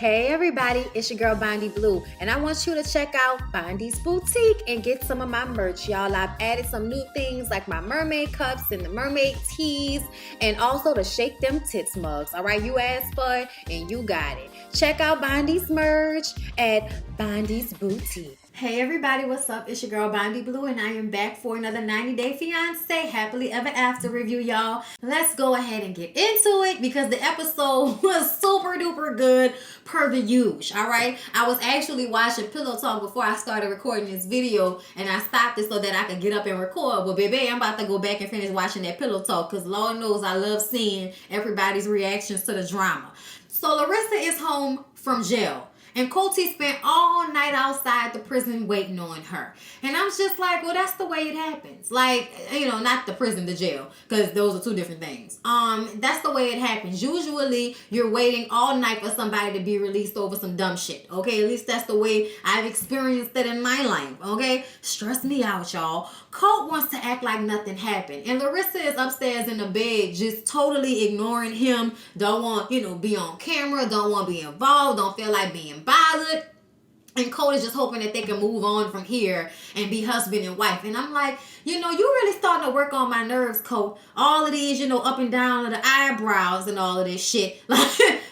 Hey everybody, it's your girl Bondy Blue, and I want you to check out Bondy's Boutique and get some of my merch, y'all. I've added some new things like my mermaid cups and the mermaid tees, and also the Shake Them Tits mugs. All right, you asked for it and you got it. Check out Bondy's merch at Bondy's Boutique. Hey everybody, what's up? It's your girl Bondy Blue, and I am back for another 90-day Fiance Happily Ever After review, y'all. Let's go ahead and get into it because the episode was super duper good per the usual, all right? I was actually watching Pillow Talk before I started recording this video, and I stopped it so that I could get up and record. But baby, I'm about to go back and finish watching that Pillow Talk because Lord knows I love seeing everybody's reactions to the drama. So Larissa is home from jail. And Coty spent all night outside the prison waiting on her. And I'm just like, well, that's the way it happens. Like, you know, not the prison, the jail. Because those are two different things. That's the way it happens. Usually, you're waiting all night for somebody to be released over some dumb shit. Okay? At least that's the way I've experienced it in my life. Okay? Stress me out, y'all. Colt wants to act like nothing happened. And Larissa is upstairs in the bed just totally ignoring him. Don't want, be on camera. Don't want to be involved. Don't feel like being bothered. And Colt is just hoping that they can move on from here and be husband and wife. And I'm like, you really starting to work on my nerves, Colt. All of these, up and down of the eyebrows and all of this shit.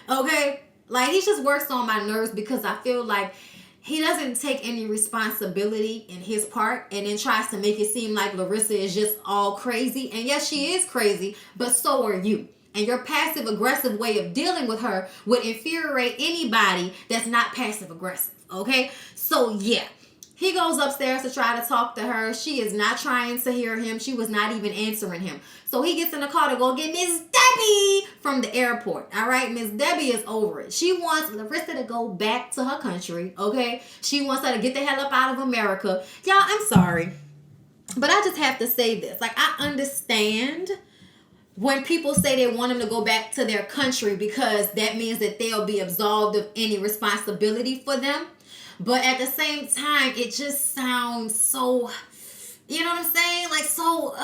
Okay? Like, he just works on my nerves because I feel like he doesn't take any responsibility in his part and then tries to make it seem like Larissa is just all crazy. And yes, she is crazy, but so are you. And your passive-aggressive way of dealing with her would infuriate anybody that's not passive-aggressive, okay? So, yeah. He goes upstairs to try to talk to her. She is not trying to hear him. She was not even answering him. So he gets in the car to go get Miss Debbie from the airport. All right? Miss Debbie is over it. She wants Larissa to go back to her country, okay? She wants her to get the hell up out of America. Y'all, I'm sorry. But I just have to say this. Like, I understand when people say they want them to go back to their country because that means that they'll be absolved of any responsibility for them. But at the same time, it just sounds so, you know what I'm saying? Like, so,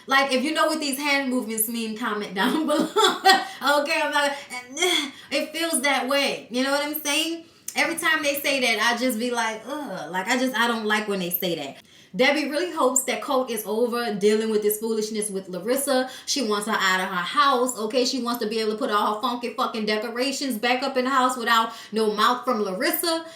like, if you know what these hand movements mean, comment down below. Okay, I'm not, it feels that way. You know what I'm saying? Every time they say that, I just be like, ugh. Like, I don't like when they say that. Debbie really hopes that Colt is over dealing with this foolishness with Larissa. She wants her out of her house, okay? She wants to be able to put all her funky fucking decorations back up in the house without no mouth from Larissa.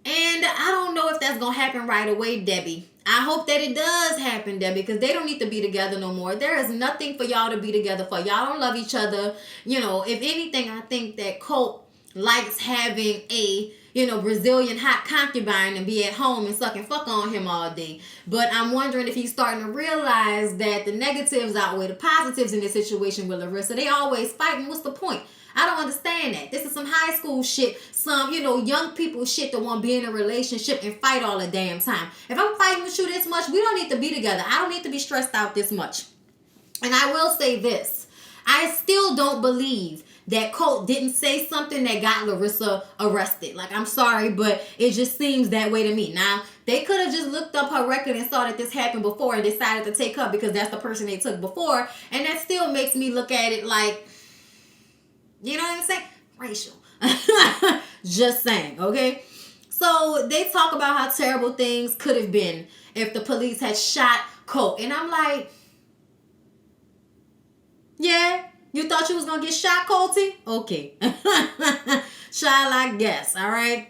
And I don't know if that's going to happen right away, Debbie. I hope that it does happen, Debbie, because they don't need to be together no more. There is nothing for y'all to be together for. Y'all don't love each other. If anything, I think that Colt likes having a, Brazilian hot concubine and be at home and suck and fuck on him all day. But I'm wondering if he's starting to realize that the negatives outweigh the positives in this situation with Larissa. They always fighting. What's the point? I don't understand that. This is some high school shit. Some, young people shit that want to be in a relationship and fight all the damn time. If I'm fighting with you this much, we don't need to be together. I don't need to be stressed out this much. And I will say this. I still don't believe that Colt didn't say something that got Larissa arrested. Like, I'm sorry, but it just seems that way to me. Now, they could have just looked up her record and saw that this happened before and decided to take her because that's the person they took before. And that still makes me look at it like, you know what I'm saying? Racial. Just saying, okay? So they talk about how terrible things could have been if the police had shot Colt. And I'm like, yeah, you thought you was going to get shot, Colty? Okay. Child, I guess, all right?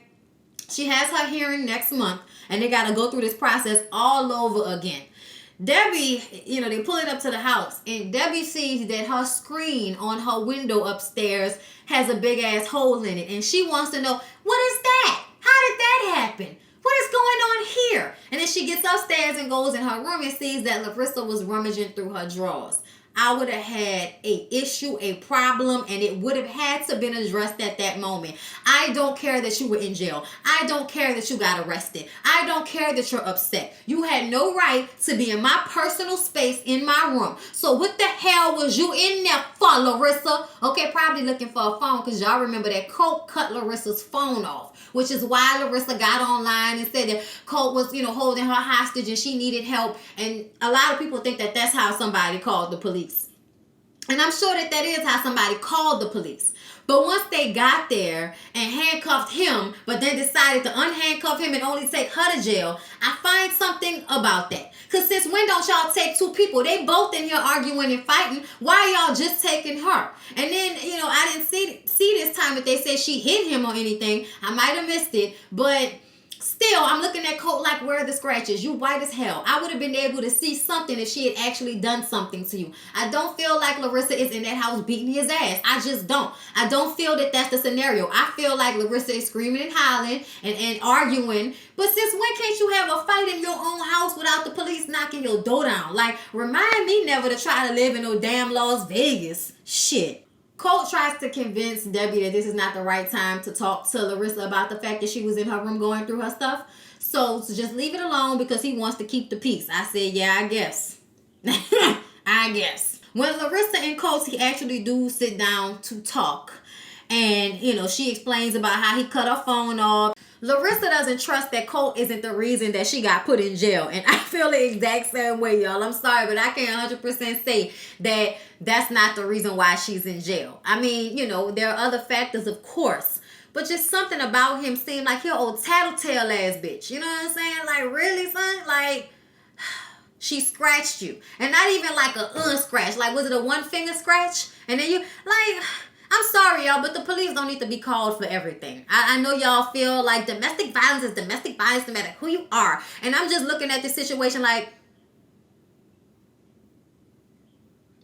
She has her hearing next month, and they got to go through this process all over again. Debbie, they pull it up to the house, and Debbie sees that her screen on her window upstairs has a big-ass hole in it, and she wants to know, what is that? How did that happen? What is going on here? And then she gets upstairs and goes in her room and sees that Larissa was rummaging through her drawers. I would have had a issue, a problem, and it would have had to been addressed at that moment. I don't care that you were in jail. I don't care that you got arrested. I don't care that you're upset. You had no right to be in my personal space in my room. So what the hell was you in there for, Larissa? Okay, probably looking for a phone because y'all remember that Colt cut Larissa's phone off, which is why Larissa got online and said that Colt was, holding her hostage and she needed help. And a lot of people think that that's how somebody called the police. And I'm sure that is how somebody called the police. But once they got there and handcuffed him, but then decided to unhandcuff him and only take her to jail, I find something about that. Because since when don't y'all take two people? They both in here arguing and fighting. Why y'all just taking her? And then, I didn't see this time that they said she hit him or anything. I might have missed it. But still, I'm looking at Colt like, where are the scratches? You white as hell. I would have been able to see something if she had actually done something to you. I don't feel like Larissa is in that house beating his ass. I just don't. I don't feel that that's the scenario. I feel like Larissa is screaming and hollering and arguing. But since when can't you have a fight in your own house without the police knocking your door down? Like, remind me never to try to live in no damn Las Vegas. Shit. Colt tries to convince Debbie that this is not the right time to talk to Larissa about the fact that she was in her room going through her stuff. So just leave it alone because he wants to keep the peace. I said, yeah, I guess. I guess. When Larissa and Colt actually do sit down to talk, and, she explains about how he cut her phone off. Larissa doesn't trust that Colt isn't the reason that she got put in jail. And I feel the exact same way, y'all. I'm sorry, but I can't 100% say that that's not the reason why she's in jail. I mean, there are other factors, of course. But just something about him seemed like he an old tattletale ass bitch. You know what I'm saying? Like, really, son? Like, she scratched you. And not even like a scratch. Like, was it a one finger scratch? And then you, like... I'm sorry, y'all, but the police don't need to be called for everything. I know y'all feel like domestic violence is domestic violence no matter who you are. And I'm just looking at this situation like,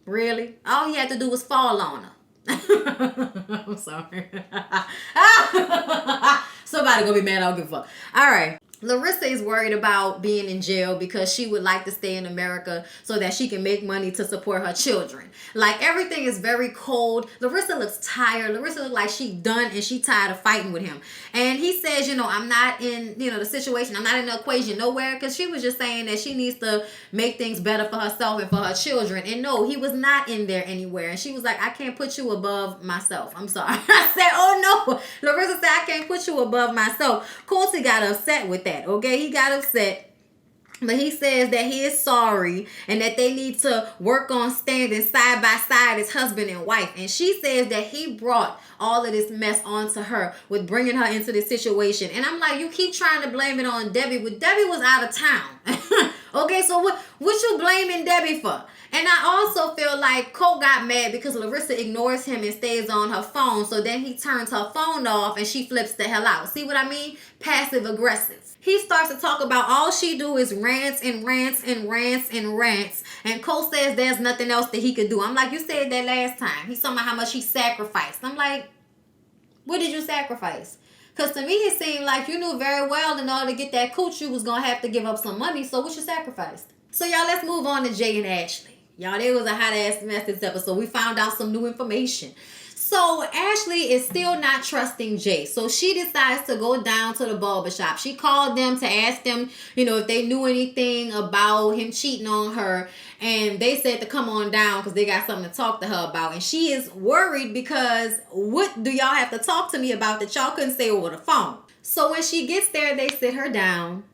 really? All he had to do was fall on her. I'm sorry. Somebody gonna be mad, I don't give a fuck. All right. Larissa is worried about being in jail because she would like to stay in America so that she can make money to support her children. Like, everything is very cold. Larissa looks tired. Larissa looks like she done and she tired of fighting with him. And he says, I'm not in, the situation. I'm not in the equation nowhere, because she was just saying that she needs to make things better for herself and for her children. And no, he was not in there anywhere. And she was like, I can't put you above myself. I'm sorry. I said, oh no. Larissa said, I can't put you above myself. Coulter got upset with that. Okay, he got upset, but he says that he is sorry and that they need to work on standing side by side as husband and wife. And she says that he brought all of this mess onto her with bringing her into this situation. And I'm like, you keep trying to blame it on Debbie, but Debbie was out of town. Okay, so what you blaming Debbie for? And I also feel like Colt got mad because Larissa ignores him and stays on her phone. So then he turns her phone off and she flips the hell out. See what I mean? Passive aggressive. He starts to talk about all she do is rants and rants and rants and rants. And Colt says there's nothing else that he could do. I'm like, you said that last time. He's talking about how much he sacrificed. I'm like, what did you sacrifice? Because to me, it seemed like you knew very well in order to get that cooch, you was going to have to give up some money. So what you sacrificed? So y'all, let's move on to Jay and Ashley. Y'all, there was a hot ass mess this episode. We found out some new information. So Ashley is still not trusting Jay. So she decides to go down to the barbershop. She called them to ask them, if they knew anything about him cheating on her. And they said to come on down because they got something to talk to her about. And she is worried because what do y'all have to talk to me about that y'all couldn't say over the phone? So when she gets there, they sit her down.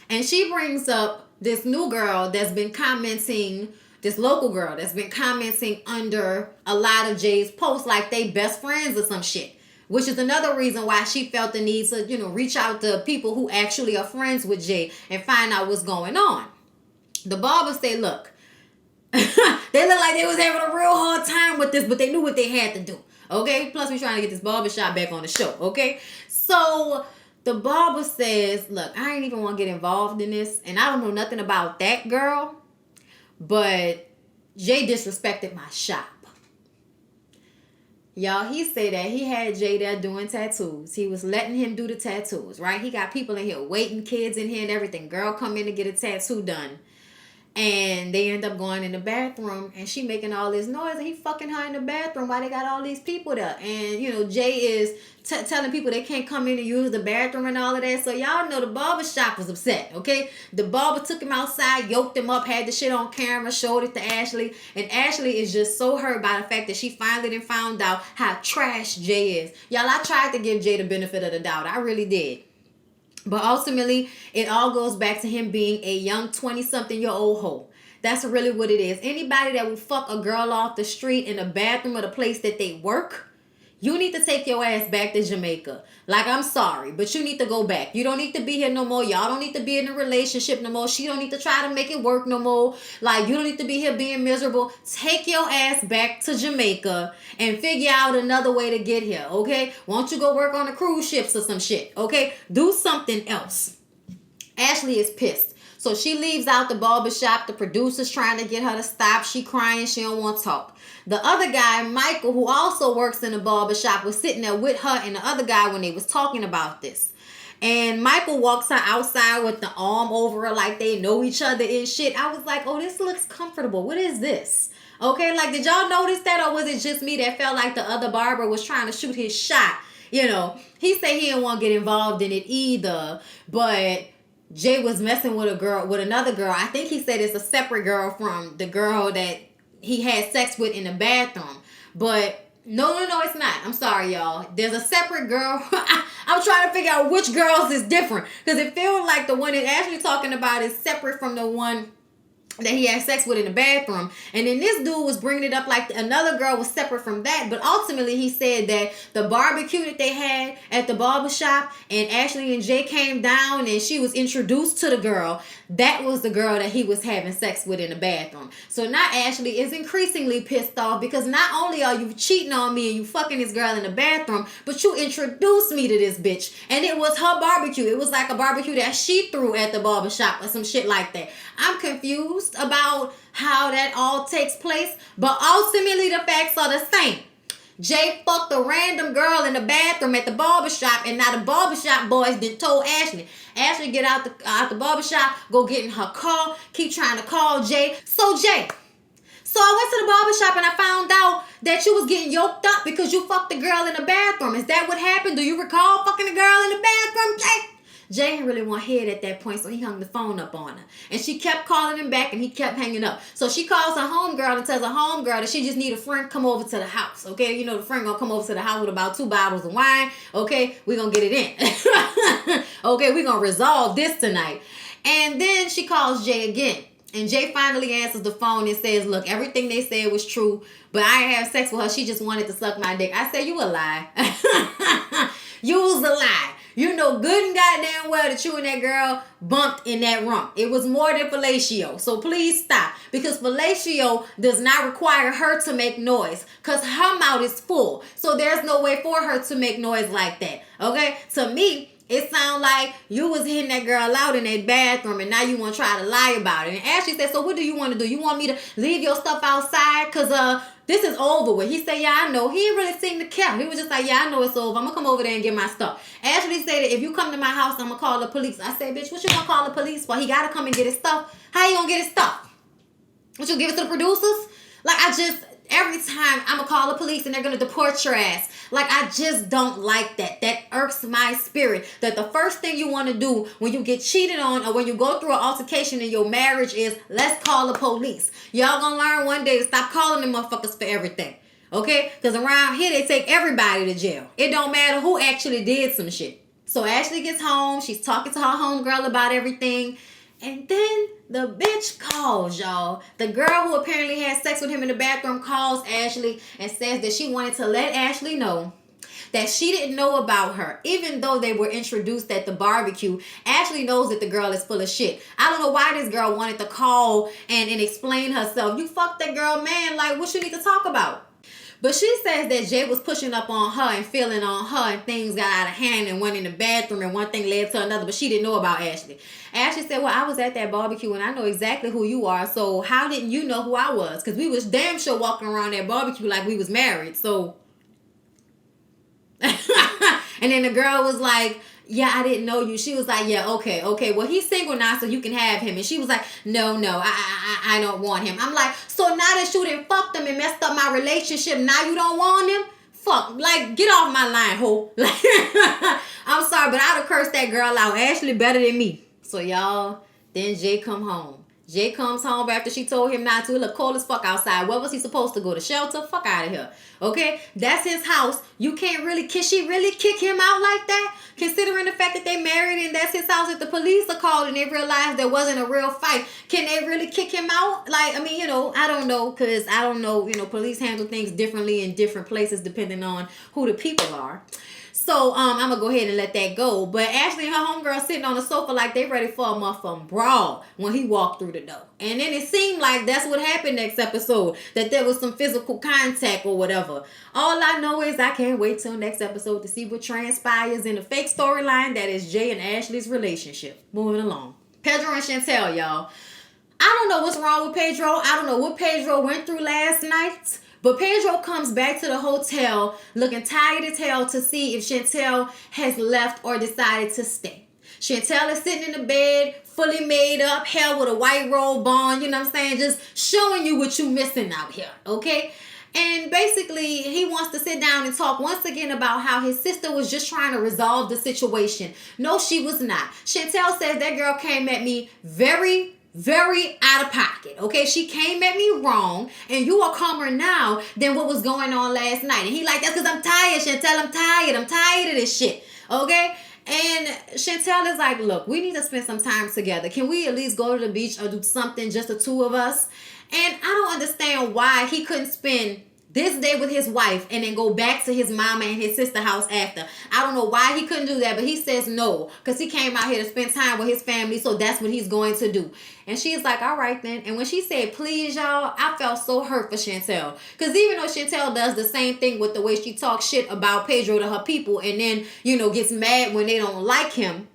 And she brings up this new girl that's been commenting, this local girl that's been commenting under a lot of Jay's posts like they best friends or some shit. Which is another reason why she felt the need to, reach out to people who actually are friends with Jay and find out what's going on. The barber say, look, they look like they was having a real hard time with this, but they knew what they had to do. Okay? Plus, we're trying to get this barbershop back on the show. Okay? So the barber says, look, I ain't even want to get involved in this, and I don't know nothing about that girl, but Jay disrespected my shop. Y'all, he said that he had Jay there doing tattoos. He was letting him do the tattoos, right? He got people in here waiting, kids in here and everything. Girl come in to get a tattoo done. And they end up going in the bathroom and she making all this noise and he fucking her in the bathroom while they got all these people there. And, Jay is telling people they can't come in and use the bathroom and all of that. So y'all know the barber shop was upset, okay? The barber took him outside, yoked him up, had the shit on camera, showed it to Ashley. And Ashley is just so hurt by the fact that she finally done found out how trash Jay is. Y'all, I tried to give Jay the benefit of the doubt. I really did. But ultimately, it all goes back to him being a young 20-something-year-old hoe. That's really what it is. Anybody that would fuck a girl off the street in the bathroom of the place that they work, you need to take your ass back to Jamaica. Like, I'm sorry, but you need to go back. You don't need to be here no more. Y'all don't need to be in a relationship no more. She don't need to try to make it work no more. Like, you don't need to be here being miserable. Take your ass back to Jamaica and figure out another way to get here, okay? Why don't you go work on the cruise ships or some shit, okay? Do something else. Ashley is pissed. So she leaves out the barbershop. The producer's trying to get her to stop. She crying. She don't want to talk. The other guy, Michael, who also works in the barbershop, was sitting there with her and the other guy when they was talking about this. And Michael walks her outside with the arm over her like they know each other and shit. I was like, oh, this looks comfortable. What is this? Okay, like, did y'all notice that, or was it just me that felt like the other barber was trying to shoot his shot? You know, he said he didn't want to get involved in it either, but Jay was messing with another girl. I think he said it's a separate girl from the girl that he had sex with in the bathroom. But no, it's not. I'm sorry, y'all. There's a separate girl. I'm trying to figure out which girls is different, because it feels like the one that Ashley talking about is separate from the one that he had sex with in the bathroom. And then this dude was bringing it up like another girl was separate from that. But ultimately he said that the barbecue that they had at the barbershop, and Ashley and Jay came down and she was introduced to the girl, that was the girl that he was having sex with in the bathroom. So now Ashley is increasingly pissed off, because not only are you cheating on me and you fucking this girl in the bathroom, but you introduced me to this bitch. And it was her barbecue. It was like a barbecue that she threw at the barbershop or some shit like that. I'm confused about how that all takes place, but ultimately the facts are the same. Jay fucked a random girl in the bathroom at the barbershop, and now the barbershop boys done told Ashley. Ashley get out the barbershop, go get in her car, keep trying to call Jay. So Jay, I went to the barbershop and I found out that you was getting yoked up because you fucked the girl in the bathroom. Is that what happened? Do you recall fucking the girl in the bathroom, Jay? Jay didn't really want head at that point, so he hung the phone up on her. And she kept calling him back, and he kept hanging up. So she calls her homegirl and tells her homegirl that she just need a friend come over to the house, okay? You know, the friend gonna come over to the house with about 2 bottles of wine, okay? We gonna get it in. Okay, we gonna resolve this tonight. And then she calls Jay again. And Jay finally answers the phone and says, look, everything they said was true, but I didn't have sex with her. She just wanted to suck my dick. I said, you a lie. You was a lie. You know good and goddamn well that you and that girl bumped in that room. It was more than fellatio. So please stop. Because fellatio does not require her to make noise, because her mouth is full. So there's no way for her to make noise like that. Okay? To me, it sounds like you was hitting that girl out in that bathroom, and now you want to try to lie about it. And Ashley said, so what do you want to do? You want me to leave your stuff outside? Because this is over with. He said, yeah, I know. He didn't really seem to care. He was just like, yeah, I know it's over. I'm going to come over there and get my stuff. Ashley said that if you come to my house, I'm going to call the police. I said, bitch, what you going to call the police for? He got to come and get his stuff. How you going to get his stuff? What, you give it to the producers? Like, every time I'm going to call the police and they're going to deport your ass. Like, I just don't like that. That irks my spirit. That the first thing you want to do when you get cheated on or when you go through an altercation in your marriage is, let's call the police. Y'all gonna learn one day to stop calling them motherfuckers for everything. Okay? Because around here, they take everybody to jail. It don't matter who actually did some shit. So Ashley gets home. She's talking to her homegirl about everything. And then the bitch calls, y'all. The girl who apparently had sex with him in the bathroom calls Ashley and says that she wanted to let Ashley know that she didn't know about her. Even though they were introduced at the barbecue, Ashley knows that the girl is full of shit. I don't know why this girl wanted to call and explain herself. You fucked that girl, man. Like, what you need to talk about? But she says that Jay was pushing up on her and feeling on her, and things got out of hand and went in the bathroom and one thing led to another, but she didn't know about Ashley. Ashley said, well, I was at that barbecue and I know exactly who you are, so how didn't you know who I was? Because we was damn sure walking around that barbecue like we was married, so... And then the girl was like, yeah, I didn't know you. She was like, yeah, okay. Well, he's single now, so you can have him. And she was like, no, I don't want him. I'm like, so now that you done fucked him and messed up my relationship, now you don't want him? Fuck, like, get off my line, ho. Like, I'm sorry, but I'd have cursed that girl out. Ashley better than me. So, y'all, then Jay come home. Jay comes home after she told him not to. It look cold as fuck outside. Where was he supposed to go? The shelter? Fuck out of here. Okay? That's his house. You can't really... Can she really kick him out like that? Considering the fact that they married and that's his house, if the police are called and they realize there wasn't a real fight, can they really kick him out? Like, I mean, you know, I don't know, because I don't know, you know, police handle things differently in different places depending on who the people are. So, I'm going to go ahead and let that go. But Ashley and her homegirl sitting on the sofa like they ready for a motherfucking brawl when he walked through the door. And then it seemed like that's what happened next episode, that there was some physical contact or whatever. All I know is I can't wait till next episode to see what transpires in the fake storyline that is Jay and Ashley's relationship. Moving along. Pedro and Chantel, y'all. I don't know what's wrong with Pedro. I don't know what Pedro went through last night. But Pedro comes back to the hotel looking tired as hell to see if Chantel has left or decided to stay. Chantel is sitting in the bed, fully made up, hair with a white robe on, you know what I'm saying? Just showing you what you missing out here, okay? And basically, he wants to sit down and talk once again about how his sister was just trying to resolve the situation. No, she was not. Chantel says that girl came at me very out of pocket, okay? She came at me wrong, and you are calmer now than what was going on last night. And he like, that's because I'm tired, Chantel. I'm tired of this shit, okay? And Chantel is like, look, we need to spend some time together. Can we at least go to the beach or do something, just the two of us? And I don't understand why he couldn't spend this day with his wife and then go back to his mama and his sister house after. I don't know why he couldn't do that, but he says no, because he came out here to spend time with his family, so that's what he's going to do. And she's like, all right then. And when she said please, y'all, I felt so hurt for Chantel, because even though Chantel does the same thing with the way she talks shit about Pedro to her people and then, you know, gets mad when they don't like him,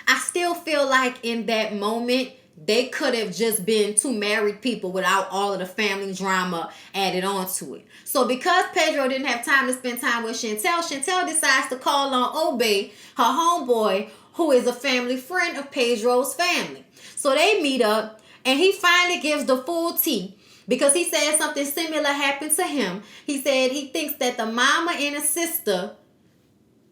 I still feel like in that moment they could have just been two married people without all of the family drama added on to it. So because Pedro didn't have time to spend time with Chantel, Chantel decides to call on Obey, her homeboy, who is a family friend of Pedro's family. So they meet up, and he finally gives the full tea, because he said something similar happened to him. He said he thinks that the mama and the sister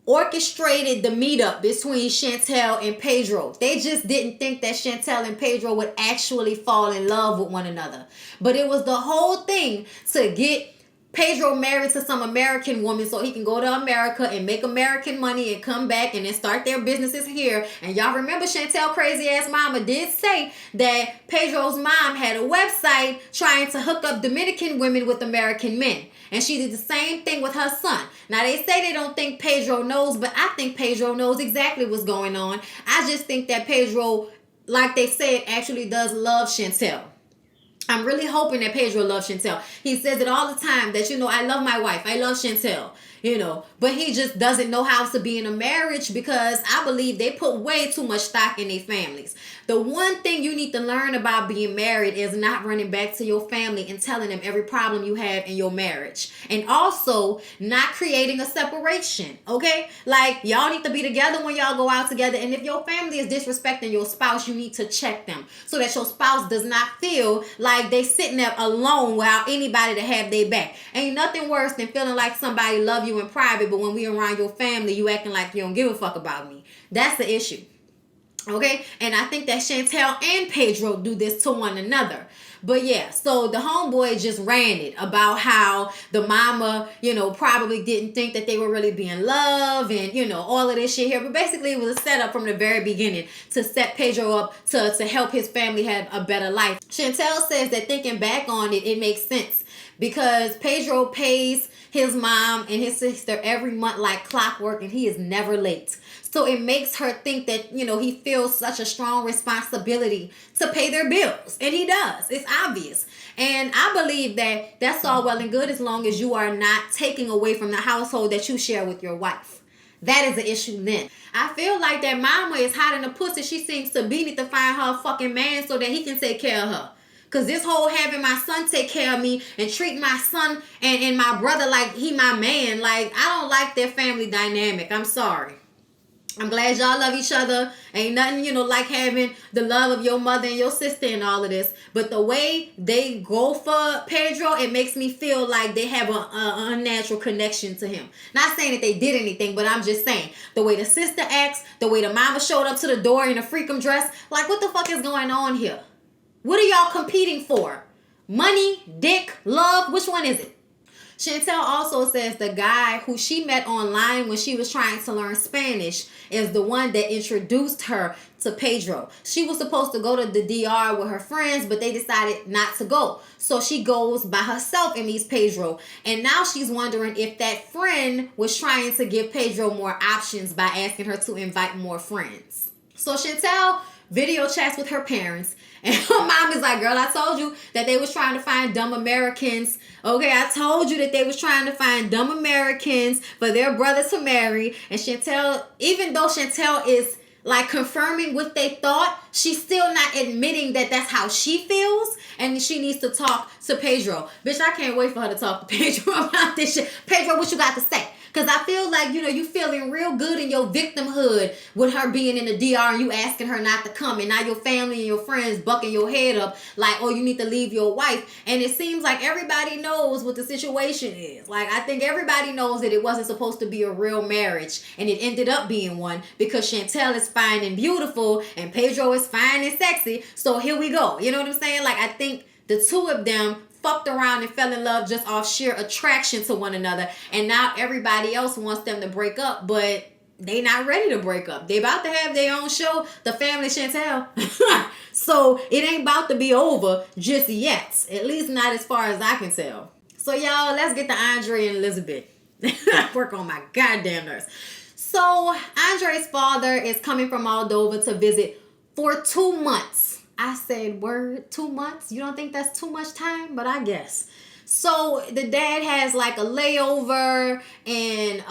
orchestrated the meetup between Chantel and Pedro. They just didn't think that Chantel and Pedro would actually fall in love with one another. But it was the whole thing to get Pedro married to some American woman so he can go to America and make American money and come back and then start their businesses here. And y'all remember Chantel crazy ass mama did say that Pedro's mom had a website trying to hook up Dominican women with American men. And she did the same thing with her son. Now, they say they don't think Pedro knows, but I think Pedro knows exactly what's going on. I just think that Pedro, like they said, actually does love Chantel. I'm really hoping that Pedro loves Chantel. He says it all the time that, you know, I love my wife. I love Chantel, you know. But he just doesn't know how to be in a marriage, because I believe they put way too much stock in their families. The one thing you need to learn about being married is not running back to your family and telling them every problem you have in your marriage. And also not creating a separation, okay? Like, y'all need to be together when y'all go out together. And if your family is disrespecting your spouse, you need to check them so that your spouse does not feel like they sitting there alone without anybody to have their back. Ain't nothing worse than feeling like somebody love you in private, but when we around your family, you acting like you don't give a fuck about me. That's the issue. Okay? And I think that Chantel and Pedro do this to one another. But yeah, so the homeboy just ranted about how the mama, you know, probably didn't think that they were really being loved and, you know, all of this shit here. But basically it was a setup from the very beginning to set Pedro up to help his family have a better life. Chantel says that thinking back on it, it makes sense, because Pedro pays his mom and his sister every month like clockwork, and he is never late. So it makes her think that, you know, he feels such a strong responsibility to pay their bills. And he does. It's obvious. And I believe that that's all well and good as long as you are not taking away from the household that you share with your wife. That is the issue then. I feel like that mama is hot in the pussy. She seems to be need to find her a fucking man so that he can take care of her. Because this whole having my son take care of me and treating my son and my brother like he my man, like, I don't like their family dynamic. I'm sorry. I'm glad y'all love each other. Ain't nothing, you know, like having the love of your mother and your sister and all of this. But the way they go for Pedro, it makes me feel like they have an unnatural connection to him. Not saying that they did anything, but I'm just saying the way the sister acts, the way the mama showed up to the door in a freakum dress, like, what the fuck is going on here? What are y'all competing for? Money, dick, love? Which one is it? Chantel also says the guy who she met online when she was trying to learn Spanish is the one that introduced her to Pedro. She was supposed to go to the DR with her friends, but they decided not to go. So she goes by herself and meets Pedro. And now she's wondering if that friend was trying to give Pedro more options by asking her to invite more friends. So Chantel video chats with her parents. And her mom is like, girl, I told you that they was trying to find dumb Americans. Okay, I told you that they was trying to find dumb Americans for their brothers to marry. And Chantel, even though Chantel is like confirming what they thought, she's still not admitting that that's how she feels. And she needs to talk to Pedro. Bitch, I can't wait for her to talk to Pedro about this shit. Pedro, what you got to say? Because I feel like, you know, you feeling real good in your victimhood with her being in the DR and you asking her not to come. And now your family and your friends bucking your head up like, oh, you need to leave your wife. And it seems like everybody knows what the situation is. Like, I think everybody knows that it wasn't supposed to be a real marriage. And it ended up being one because Chantel is fine and beautiful and Pedro is fine and sexy. So here we go. You know what I'm saying? Like, I think the two of them fucked around and fell in love just off sheer attraction to one another. And now everybody else wants them to break up, but they not ready to break up. They about to have their own show, The Family Chantel. So it ain't about to be over just yet. At least not as far as I can tell. So y'all, let's get to Andre and Elizabeth. Work on my goddamn nerves. So Andre's father is coming from Moldova to visit for 2 months. I said, word, 2 months? You don't think that's too much time? But I guess. So the dad has like a layover in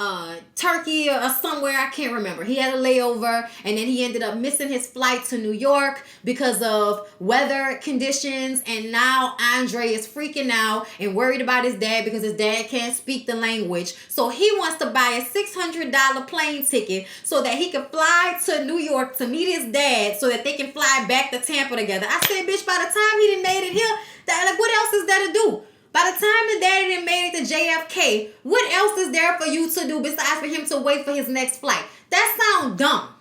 Turkey or somewhere. I can't remember. He had a layover and then he ended up missing his flight to New York because of weather conditions. And now Andre is freaking out and worried about his dad because his dad can't speak the language. So he wants to buy a $600 plane ticket so that he can fly to New York to meet his dad so that they can fly back to Tampa together. I said, bitch, by the time he done made it here, like, what else is there to do? By the time the daddy done made it to JFK, what else is there for you to do besides for him to wait for his next flight? That sounds dumb.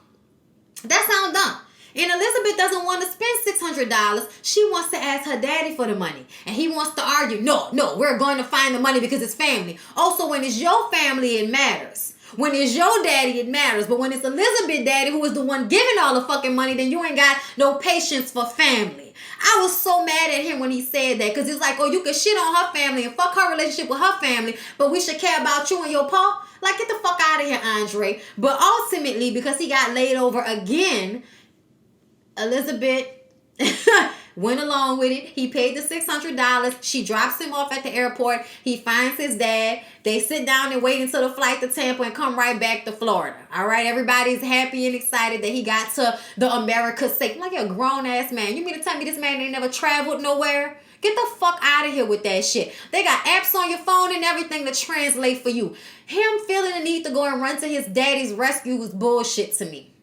That sounds dumb. And Elizabeth doesn't want to spend $600. She wants to ask her daddy for the money. And he wants to argue, no, we're going to find the money because it's family. Also, when it's your family, it matters. When it's your daddy, it matters. But when it's Elizabeth daddy who is the one giving all the fucking money, then you ain't got no patience for family. I was so mad at him when he said that because it's like, oh, you can shit on her family and fuck her relationship with her family, but we should care about you and your pa. Like, get the fuck out of here, Andre. But ultimately, because he got laid over again, Elizabeth went along with it. He paid the $600. She drops him off at the airport. He finds his dad. They sit down and wait until the flight to Tampa and come right back to Florida. All right, everybody's happy and excited that he got to the America's sake. Like, a grown-ass man. You mean to tell me this man ain't never traveled nowhere? Get the fuck out of here with that shit. They got apps on your phone and everything to translate for you. Him feeling the need to go and run to his daddy's rescue was bullshit to me.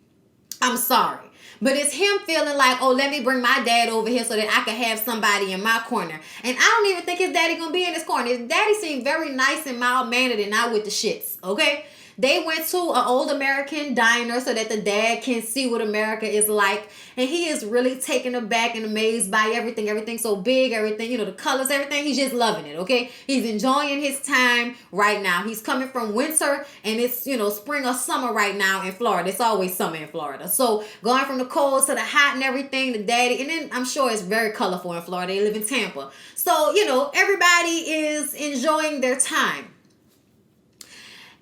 I'm sorry. But it's him feeling like, oh, let me bring my dad over here so that I can have somebody in my corner. And I don't even think his daddy gonna be in his corner. His daddy seemed very nice and mild-mannered and not with the shits, okay? They went to an old American diner so that the dad can see what America is like. And he is really taken aback and amazed by everything. Everything's so big, everything, you know, the colors, everything. He's just loving it, okay? He's enjoying his time right now. He's coming from winter and it's, you know, spring or summer right now in Florida. It's always summer in Florida. So going from the cold to the hot and everything, the daddy, and then I'm sure it's very colorful in Florida. They live in Tampa. So, you know, everybody is enjoying their time.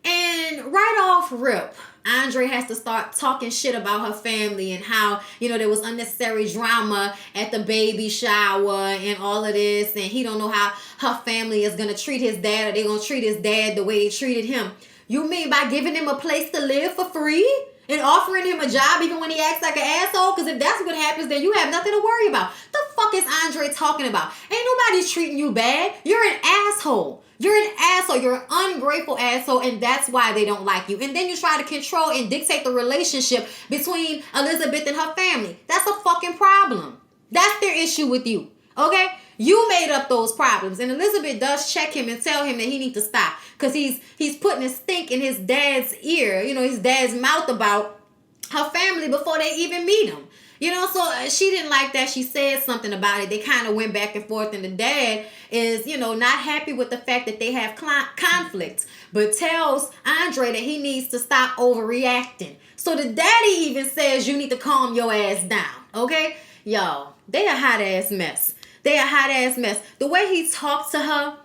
And right off rip, Andre has to start talking shit about her family and how, you know, there was unnecessary drama at the baby shower and all of this. And he don't know how her family is going to treat his dad or they're going to treat his dad the way they treated him. You mean by giving him a place to live for free? And offering him a job even when he acts like an asshole? Because if that's what happens, then you have nothing to worry about. The fuck is Andre talking about? Ain't nobody treating you bad. You're an asshole. You're an asshole. You're an ungrateful asshole, and that's why they don't like you. And then you try to control and dictate the relationship between Elizabeth and her family. That's a fucking problem. That's their issue with you, okay? You made up those problems. And Elizabeth does check him and tell him that he needs to stop because he's putting a stink in his dad's ear, you know, his dad's mouth about her family before they even meet him. You know, so she didn't like that. She said something about it. They kind of went back and forth, and the dad is, you know, not happy with the fact that they have conflict, but tells Andre that he needs to stop overreacting. So the daddy even says you need to calm your ass down, okay? Y'all, they a hot ass mess. They a hot ass mess. The way he talks to her,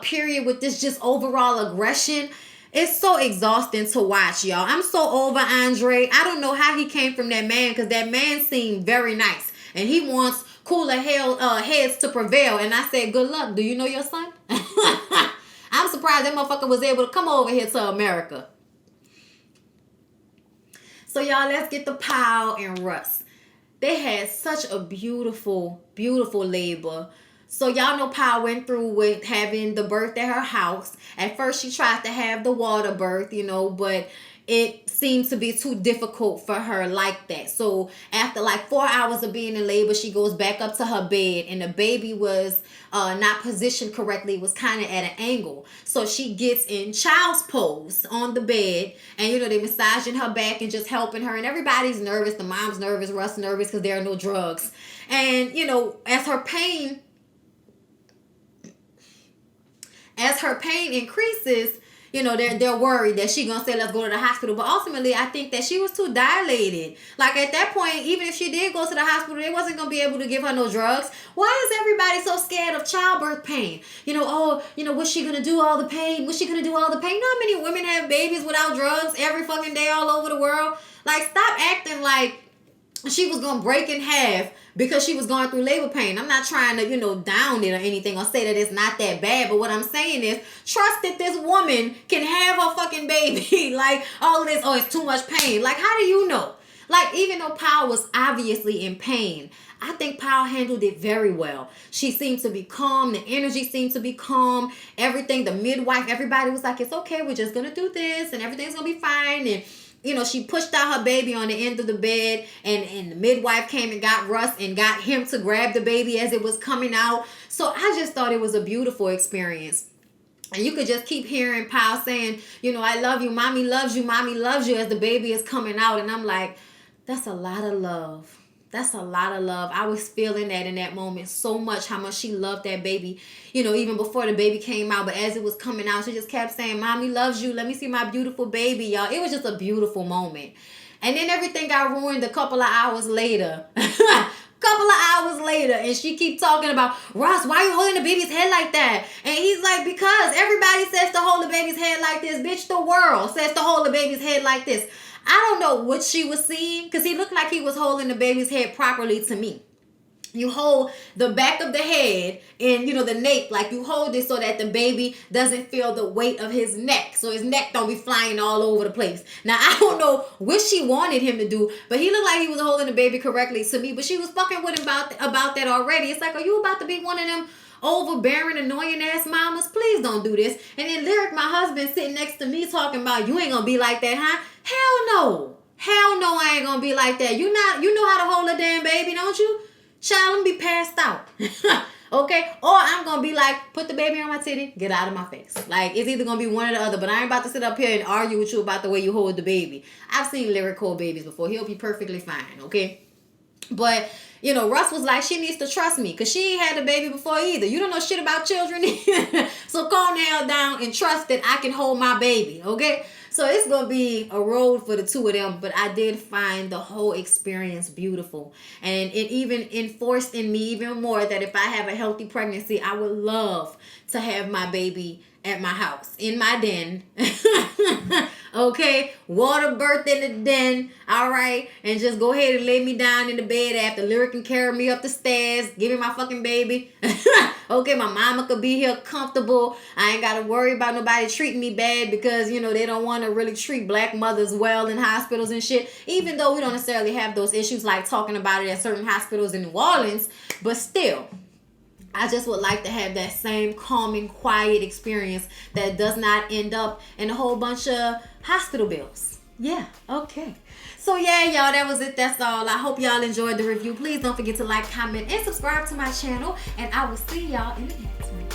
period, with this just overall aggression, it's so exhausting to watch, y'all. I'm so over Andre. I don't know how he came from that man, because that man seemed very nice. And he wants cooler heads to prevail. And I said, good luck. Do you know your son? I'm surprised that motherfucker was able to come over here to America. So, y'all, let's get to Paul and Russ. They had such a beautiful, beautiful labor. So y'all know Paul went through with having the birth at her house. At first she tried to have the water birth, you know, but it seems to be too difficult for her like that. So after like 4 hours of being in labor, she goes back up to her bed, and the baby was not positioned correctly. It was kind of at an angle. So she gets in child's pose on the bed, and, you know, they massaging her back and just helping her, and everybody's nervous. The mom's nervous, Russ nervous, because there are no drugs. And, you know, as her pain increases, you know, they're worried that she gonna say, let's go to the hospital. But ultimately, I think that she was too dilated. Like, at that point, even if she did go to the hospital, they wasn't gonna be able to give her no drugs. Why is everybody so scared of childbirth pain? You know, oh, you know, what's she gonna do all the pain? What's she gonna do all the pain? You know how many women have babies without drugs every fucking day all over the world? Like, stop acting like she was gonna break in half because she was going through labor pain. I'm not trying to, you know, down it or anything or say that it's not that bad. But what I'm saying is, trust that this woman can have her fucking baby. Like, all of this, oh, it's too much pain. Like, how do you know? Like, even though Paul was obviously in pain, I think Paul handled it very well. She seemed to be calm. The energy seemed to be calm. Everything, the midwife, everybody was like, it's okay. We're just going to do this and everything's going to be fine. And, you know, she pushed out her baby on the end of the bed, and the midwife came and got Russ and got him to grab the baby as it was coming out. So I just thought it was a beautiful experience. And you could just keep hearing Paul saying, you know, I love you, mommy loves you, as the baby is coming out. And I'm like, that's a lot of love. That's a lot of love. I was feeling that in that moment so much, how much she loved that baby, you know, even before the baby came out. But as it was coming out, she just kept saying, mommy loves you. Let me see my beautiful baby, y'all. It was just a beautiful moment. And then everything got ruined a couple of hours later. And she keep talking about, Ross, why are you holding the baby's head like that? And he's like, because everybody says to hold the baby's head like this. Bitch, the world says to hold the baby's head like this. I don't know what she was seeing, because he looked like he was holding the baby's head properly to me. You hold the back of the head and, you know, the nape, like you hold it so that the baby doesn't feel the weight of his neck. So his neck don't be flying all over the place. Now, I don't know what she wanted him to do, but he looked like he was holding the baby correctly to me. But she was fucking with him about that already. It's like, are you about to be one of them overbearing, annoying ass mamas? Please don't do this. And then Lyric, my husband, sitting next to me talking about, you ain't gonna be like that, huh? Hell no. Hell no, I ain't gonna be like that. You know how to hold a damn baby, don't you? Child, I'm gonna be passed out. Okay? Or I'm gonna be like, put the baby on my titty, get out of my face. Like, it's either gonna be one or the other, but I ain't about to sit up here and argue with you about the way you hold the baby. I've seen Lyric hold babies before. He'll be perfectly fine, okay? But, you know, Russ was like, she needs to trust me, because she ain't had a baby before either. You don't know shit about children. So calm the hell down and trust that I can hold my baby, okay? So it's going to be a road for the two of them, but I did find the whole experience beautiful. And it even enforced in me even more that if I have a healthy pregnancy, I would love to have my baby at my house, in my den. Okay, water birth in the den, all right, and just go ahead and lay me down in the bed after Lyric can carry me up the stairs, give me my fucking baby. Okay, my mama could be here comfortable. I ain't got to worry about nobody treating me bad, because, you know, they don't want to really treat black mothers well in hospitals and shit, even though we don't necessarily have those issues like talking about it at certain hospitals in New Orleans, but still, I just would like to have that same calming, quiet experience that does not end up in a whole bunch of hospital bills. Yeah, okay. So yeah, y'all, that was it. That's all. I hope y'all enjoyed the review. Please don't forget to like, comment, and subscribe to my channel. And I will see y'all in the next one.